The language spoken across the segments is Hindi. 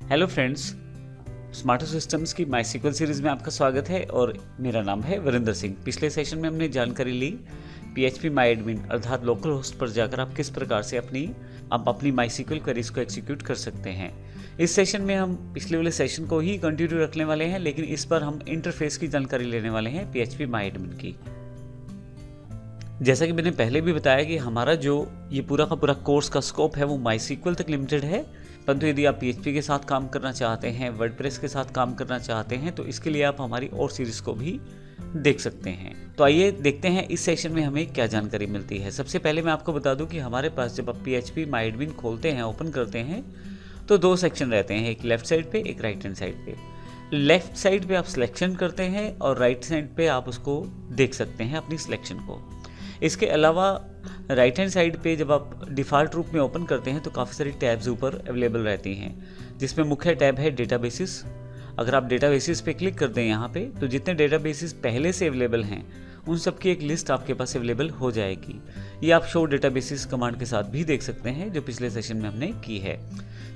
हेलो फ्रेंड्स, स्मार्टर सिस्टम्स की माई सीरीज में आपका स्वागत है और मेरा नाम है वरिंदर सिंह। पिछले सेशन में हमने जानकारी ली PHP माई एडमिन अर्थात लोकल होस्ट पर जाकर आप किस प्रकार से अपनी माई सीक्वल क्वेरीज को एग्जीक्यूट कर सकते हैं। इस सेशन में हम पिछले वाले सेशन को ही कंटिन्यू रखने वाले हैं, लेकिन इस बार हम इंटरफेस की जानकारी लेने वाले हैं PHP माई एडमिन की। जैसा कि मैंने पहले भी बताया कि हमारा जो ये पूरा का पूरा कोर्स का स्कोप है वो माई सीक्वल तक लिमिटेड है, परंतु यदि आप PHP के साथ काम करना चाहते हैं, वर्डप्रेस के साथ काम करना चाहते हैं, तो इसके लिए आप हमारी और सीरीज को भी देख सकते हैं। तो आइए देखते हैं इस सेशन में हमें क्या जानकारी मिलती है। सबसे पहले मैं आपको बता दूं कि हमारे पास जब आप PHP माई एडमिन खोलते हैं, ओपन करते हैं, तो दो सेक्शन रहते हैं, एक लेफ्ट साइड पे, एक राइट हैंड साइड पे। लेफ्ट साइड पे आप सिलेक्शन करते हैं और राइट साइड पे आप उसको देख सकते हैं, अपनी सिलेक्शन को। इसके अलावा राइट हैंड साइड पे जब आप डिफ़ॉल्ट रूप में ओपन करते हैं तो काफ़ी सारी टैब्स ऊपर अवेलेबल रहती हैं, जिसमें मुख्य टैब है डेटाबेसिस। अगर आप डेटाबेसिस पे क्लिक कर दें यहाँ पे, तो जितने डेटाबेसिस पहले से अवेलेबल हैं उन सब की एक लिस्ट आपके पास अवेलेबल हो जाएगी। ये आप शो डेटाबेसिस कमांड के साथ भी देख सकते हैं, जो पिछले सेशन में हमने की है।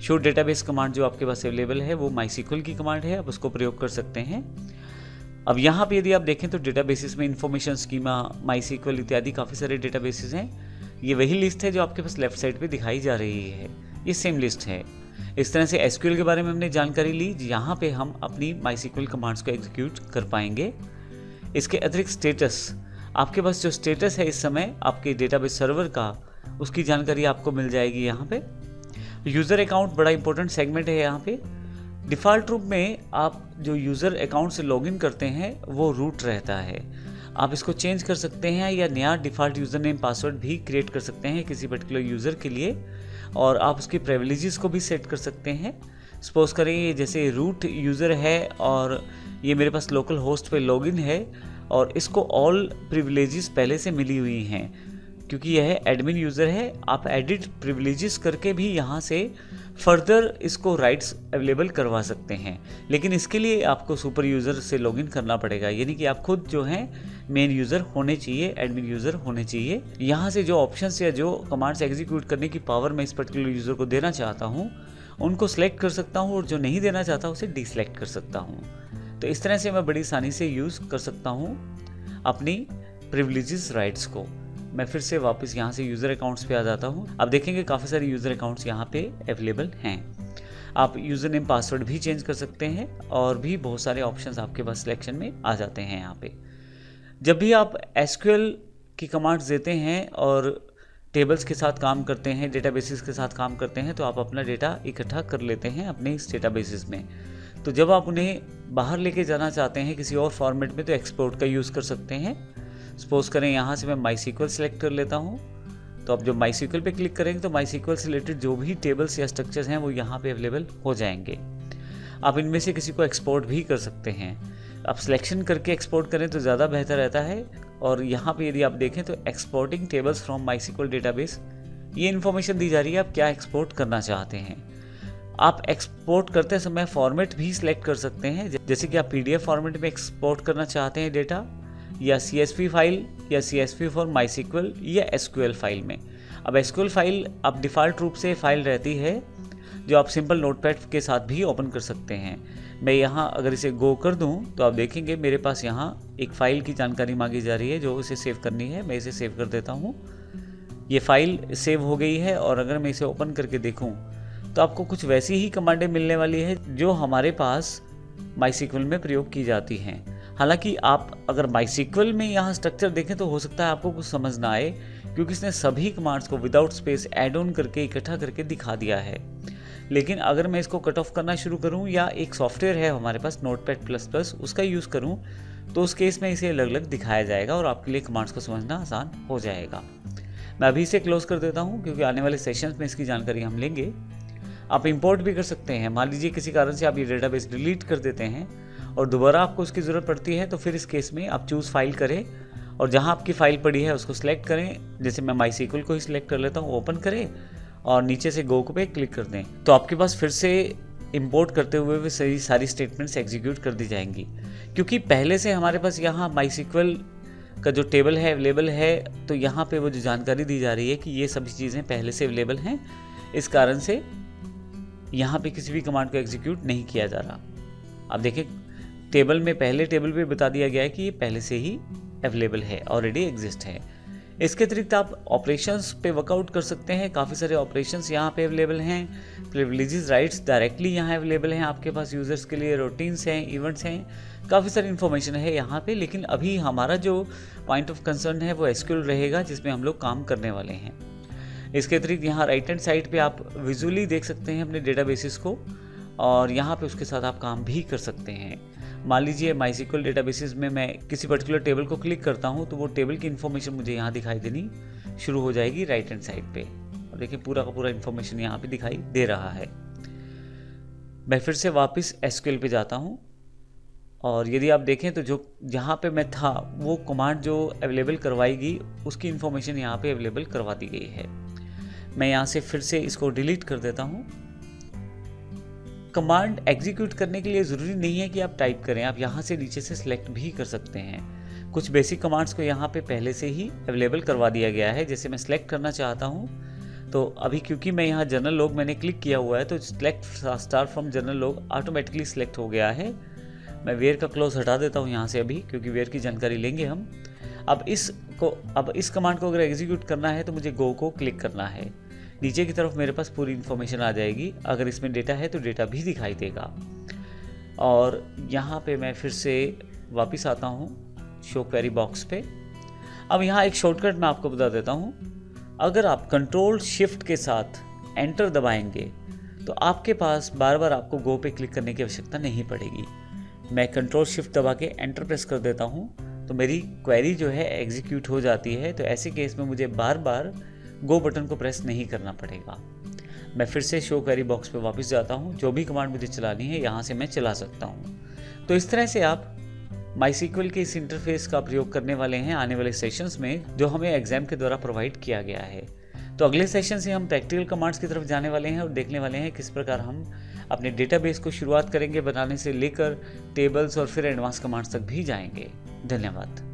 शो डेटाबेस कमांड जो आपके पास अवेलेबल है वो माई सीक्वल की कमांड है, आप उसको प्रयोग कर सकते हैं। अब यहाँ पे यदि आप देखें तो डेटाबेसिस में इन्फॉर्मेशन स्कीमा, माई सीक्वल इत्यादि काफ़ी सारे डेटाबेसिस हैं। ये वही लिस्ट है जो आपके पास लेफ्ट साइड पे दिखाई जा रही है, ये सेम लिस्ट है। इस तरह से SQL के बारे में हमने जानकारी ली, यहाँ पे हम अपनी माई सीक्वल कमांड्स को एग्जीक्यूट कर पाएंगे। इसके अतिरिक्त स्टेटस, आपके पास जो स्टेटस है इस समय आपके डेटाबेस सर्वर का, उसकी जानकारी आपको मिल जाएगी यहाँ पे। यूज़र अकाउंट बड़ा इंपॉर्टेंट सेगमेंट है यहाँ पे। डिफ़ॉल्ट रूप में आप जो यूज़र अकाउंट से लॉगिन करते हैं वो रूट रहता है। आप इसको चेंज कर सकते हैं या नया डिफ़ॉल्ट यूज़र नेम पासवर्ड भी क्रिएट कर सकते हैं किसी पर्टिकुलर यूज़र के लिए, और आप उसकी प्रिविलेजेस को भी सेट कर सकते हैं। सपोज करें ये जैसे रूट यूज़र है और ये मेरे पास लोकल होस्ट पे लॉगिन है और इसको ऑल प्रिविलेजेस पहले से मिली हुई हैं, क्योंकि यह एडमिन यूज़र है। आप एडिट प्रिविलेजेस करके भी यहाँ से फर्दर इसको राइट्स अवेलेबल करवा सकते हैं, लेकिन इसके लिए आपको सुपर यूज़र से लॉगिन करना पड़ेगा, यानी कि आप खुद जो हैं मेन यूज़र होने चाहिए, एडमिन यूज़र होने चाहिए। यहाँ से जो ऑप्शंस या जो कमांड्स एग्जीक्यूट करने की पावर मैं इस पर्टिकुलर यूज़र को देना चाहता हूँ उनको सेलेक्ट कर सकता हूँ, और जो नहीं देना चाहता उसे डिसलेक्ट कर सकता हूँ। तो इस तरह से मैं बड़ी आसानी से यूज़ कर सकता हूँ अपनी प्रिविलेजेस राइट्स को। मैं फिर से वापस यहाँ से यूज़र अकाउंट्स पे आ जाता हूँ। अब देखेंगे काफ़ी सारे यूज़र अकाउंट्स यहाँ पे अवेलेबल हैं। आप यूज़र नेम पासवर्ड भी चेंज कर सकते हैं और भी बहुत सारे ऑप्शंस आपके पास सिलेक्शन में आ जाते हैं यहाँ पे। जब भी आप SQL की कमांड्स देते हैं और टेबल्स के साथ काम करते हैं, डेटाबेसिस के साथ काम करते हैं, तो आप अपना डेटा इकट्ठा कर लेते हैं अपने इस डेटाबेसिस में। तो जब आप उन्हें बाहर लेके जाना चाहते हैं किसी और फॉर्मेट में, तो एक्सपोर्ट का यूज़ कर सकते हैं। सपोज करें यहाँ से मैं माई सीक्वल सेलेक्ट कर लेता हूँ, तो आप जब माई सीक्वल पे क्लिक करेंगे तो माई सीक्वल से रिलेटेड जो भी टेबल्स या स्ट्रक्चर्स हैं वो यहाँ पे अवेलेबल हो जाएंगे। आप इनमें से किसी को एक्सपोर्ट भी कर सकते हैं। आप सिलेक्शन करके एक्सपोर्ट करें तो ज़्यादा बेहतर रहता है। और यहाँ पे यदि आप देखें तो exporting tables from MySQL database, ये इन्फॉर्मेशन दी जा रही है आप क्या एक्सपोर्ट करना चाहते हैं। आप एक्सपोर्ट करते समय फॉर्मेट भी सिलेक्ट कर सकते हैं, जैसे कि आप PDF फॉर्मेट में एक्सपोर्ट करना चाहते हैं डेटा, या CSV फाइल, या CSV फॉर माई सीक्वल, या SQL फाइल में। अब SQL फाइल अब डिफ़ॉल्ट रूप से फाइल रहती है जो आप सिंपल नोटपैड के साथ भी ओपन कर सकते हैं। मैं यहाँ अगर इसे गो कर दूँ तो आप देखेंगे मेरे पास यहाँ एक फ़ाइल की जानकारी मांगी जा रही है जो इसे सेव करनी है। मैं इसे सेव कर देता हूँ। ये फ़ाइल सेव हो गई है, और अगर मैं इसे ओपन करके देखूँ तो आपको कुछ वैसी ही कमांडें मिलने वाली है जो हमारे पास माई सीक्वल में प्रयोग की जाती हैं। हालांकि आप अगर माई सीक्वल में यहाँ स्ट्रक्चर देखें तो हो सकता है आपको कुछ समझ ना आए, क्योंकि इसने सभी कमांड्स को विदाउट स्पेस ऐड ऑन करके इकट्ठा करके दिखा दिया है। लेकिन अगर मैं इसको कट ऑफ करना शुरू करूँ, या एक सॉफ्टवेयर है हमारे पास नोटपैड++ उसका यूज़ करूँ, तो उस केस में इसे अलग अलग दिखाया जाएगा और आपके लिए कमांड्स को समझना आसान हो जाएगा। मैं अभी इसे क्लोज कर देता हूँ, क्योंकि आने वाले सेशंस में इसकी जानकारी हम लेंगे। आप इंपोर्ट भी कर सकते हैं। मान लीजिए किसी कारण से आप ये डेटाबेस डिलीट कर देते हैं और दोबारा आपको उसकी ज़रूरत पड़ती है, तो फिर इस केस में आप चूज़ फाइल करें और जहाँ आपकी फ़ाइल पड़ी है उसको सिलेक्ट करें। जैसे मैं माई सीक्वल को ही सिलेक्ट कर लेता हूँ, ओपन करें और नीचे से गो पे क्लिक कर दें, तो आपके पास फिर से इंपोर्ट करते हुए भी सारी स्टेटमेंट्स एग्जीक्यूट कर दी जाएंगी, क्योंकि पहले से हमारे पास यहाँ माई सीक्वल का जो टेबल है अवेलेबल है। तो यहाँ पे वो जो जानकारी दी जा रही है कि ये सभी चीज़ें पहले से अवेलेबल हैं, इस कारण से यहाँ पे किसी भी कमांड को एग्जीक्यूट नहीं किया जा रहा। अब देखें टेबल में पहले टेबल पे बता दिया गया है कि ये पहले से ही अवेलेबल है, ऑलरेडी एग्जिस्ट है। इसके अतिरिक्त आप ऑपरेशंस पे वर्कआउट कर सकते हैं। काफ़ी सारे ऑपरेशंस यहाँ पे अवेलेबल हैं। प्रिविलेजेस राइट्स डायरेक्टली यहाँ अवेलेबल हैं आपके पास यूज़र्स के लिए। रूटीन्स हैं, इवेंट्स हैं, काफ़ी सारी इन्फॉर्मेशन है यहाँ पे। लेकिन अभी हमारा जो पॉइंट ऑफ कंसर्न है वो एसक्यूएल रहेगा, जिसमें हम लोग काम करने वाले हैं। इसके अतिरिक्त यहाँ राइट हैंड साइड पे आप विजुअली देख सकते हैं अपने डेटाबेसेस को, और यहाँ पे उसके साथ आप काम भी कर सकते हैं। मान लीजिए माईसीक्वल डेटाबेसेस में मैं किसी पर्टिकुलर टेबल को क्लिक करता हूँ तो वो टेबल की इन्फॉर्मेशन मुझे यहाँ दिखाई देनी शुरू हो जाएगी राइट हैंड साइड पे। और देखिए पूरा का पूरा इन्फॉर्मेशन यहाँ पे दिखाई दे रहा है। मैं फिर से वापस एसक्यूएल पे जाता हूँ, और यदि आप देखें तो जो जहाँ पे मैं था वो कमांड जो अवेलेबल करवाएगी उसकी इन्फॉर्मेशन यहाँ पे अवेलेबल करवा दी गई है। मैं यहाँ से फिर से इसको डिलीट कर देता हूँ। कमांड एग्जीक्यूट करने के लिए ज़रूरी नहीं है कि आप टाइप करें, आप यहाँ से नीचे से सिलेक्ट भी कर सकते हैं। कुछ बेसिक कमांड्स को यहाँ पे पहले से ही अवेलेबल करवा दिया गया है। जैसे मैं सिलेक्ट करना चाहता हूँ तो अभी क्योंकि मैं यहाँ जनरल लॉग मैंने क्लिक किया हुआ है तो select star from general log automatically select हो गया है। मैं वेयर का क्लोज हटा देता हूँ यहाँ से अभी, क्योंकि वेयर की जानकारी लेंगे हम। अब इस कमांड को अगर एग्जीक्यूट करना है तो मुझे गो को क्लिक करना है। नीचे की तरफ मेरे पास पूरी इन्फॉर्मेशन आ जाएगी। अगर इसमें डेटा है तो डेटा भी दिखाई देगा। और यहाँ पे मैं फिर से वापस आता हूँ शो क्वेरी बॉक्स पे। अब यहाँ एक शॉर्टकट मैं आपको बता देता हूँ। अगर आप कंट्रोल शिफ्ट के साथ एंटर दबाएंगे तो आपके पास बार बार आपको गो पे क्लिक करने की आवश्यकता नहीं पड़ेगी। मैं कंट्रोल शिफ्ट दबा के एंटर प्रेस कर देता हूँ तो मेरी क्वेरी जो है एग्जीक्यूट हो जाती है। तो ऐसे केस में मुझे बार बार गो बटन को प्रेस नहीं करना पड़ेगा। मैं फिर से शो क्वेरी बॉक्स पे वापस जाता हूँ। जो भी कमांड मुझे चलानी है यहाँ से मैं चला सकता हूँ। तो इस तरह से आप माईसीक्वल के इस इंटरफेस का प्रयोग करने वाले हैं आने वाले सेशंस में, जो हमें एग्जाम के द्वारा प्रोवाइड किया गया है। तो अगले सेशन से हम प्रैक्टिकल कमांड्स की तरफ जाने वाले हैं और देखने वाले हैं किस प्रकार हम अपने डेटाबेस को शुरुआत करेंगे बनाने से लेकर टेबल्स और फिर एडवांस कमांड्स तक भी जाएंगे। धन्यवाद।